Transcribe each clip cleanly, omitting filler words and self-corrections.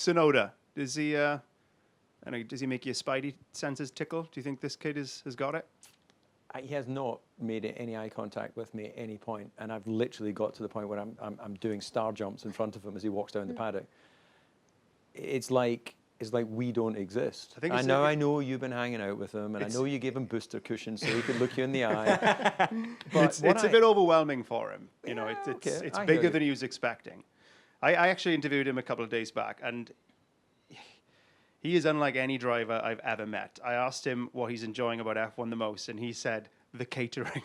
Tsunoda, does he? I know, does he make your spidey senses tickle? Do you think this kid has got it? He has not made any eye contact with me at any point, and I've literally got to the point where I'm doing star jumps in front of him as he walks down the paddock. It's like we don't exist. I know you've been hanging out with him, and I know you gave him booster cushions so he could look you in the eye. But it's a bit overwhelming for him. You know, Yeah, it's bigger than he was expecting. I actually interviewed him a couple of days back, and he is unlike any driver I've ever met. I asked him what he's enjoying about F1 the most, and he said the catering,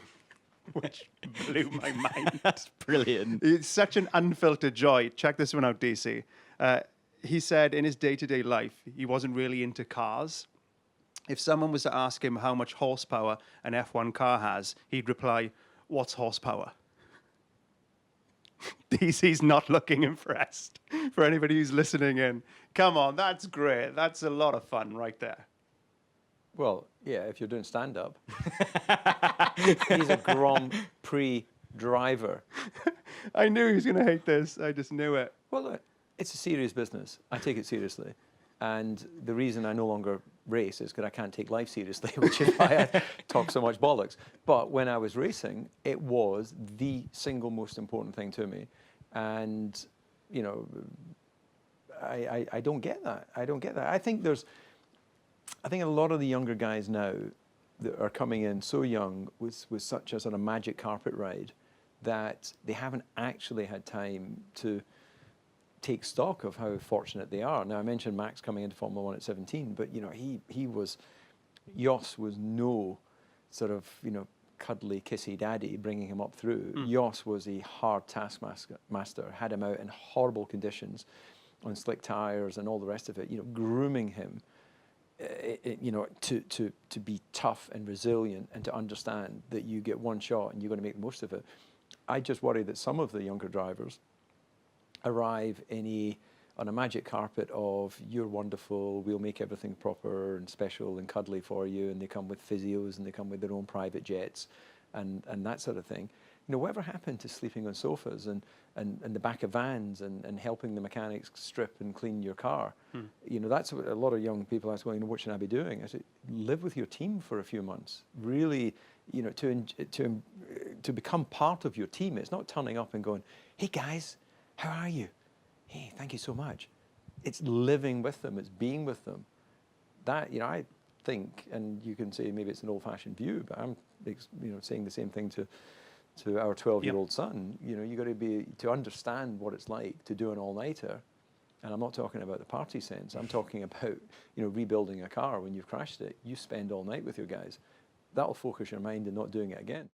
which blew my mind. That's brilliant. It's such an unfiltered joy. Check this one out, DC. He said in his day-to-day life, he wasn't really into cars. If someone was to ask him how much horsepower an F1 car has, he'd reply, "What's horsepower?" DC's not looking impressed. For anybody who's listening in, come on, that's great. That's a lot of fun right there. Well, yeah, if you're doing stand-up. He's a Grand Prix driver. I knew he was going to hate this. I just knew it. Well, look, it's a serious business. I take it seriously. And the reason I no longer race is because I can't take life seriously, which is why I talk so much bollocks. But when I was racing, it was the single most important thing to me. And, you know, I don't get that. I don't get that. I think a lot of the younger guys now that are coming in so young with such a sort of magic carpet ride that they haven't actually had time to take stock of how fortunate they are. Now, I mentioned Max coming into Formula 1 at 17, but, you know, Jos was no sort of, you know, cuddly, kissy daddy bringing him up through. Jos was a hard taskmaster, had him out in horrible conditions on slick tires and all the rest of it, you know, grooming him, you know, to be tough and resilient and to understand that you get one shot and you're going to make the most of it. I just worry that some of the younger drivers arrive on a magic carpet of you're wonderful, we'll make everything proper and special and cuddly for you, and they come with physios and they come with their own private jets and that sort of thing. You know, whatever happened to sleeping on sofas and the back of vans and helping the mechanics strip and clean your car? You know, that's what a lot of young people ask, well, you know, what should I be doing? I said, live with your team for a few months. Really, you know, to become part of your team. It's not turning up and going, hey guys, how are you? Hey, thank you so much. It's living with them. It's being with them. That, you know, I think, and you can say maybe it's an old-fashioned view, but I'm, you know, saying the same thing to our 12-year-old son. You know, you got to understand what it's like to do an all-nighter. And I'm not talking about the party sense. I'm talking about, you know, rebuilding a car when you've crashed it. You spend all night with your guys. That'll focus your mind on not doing it again.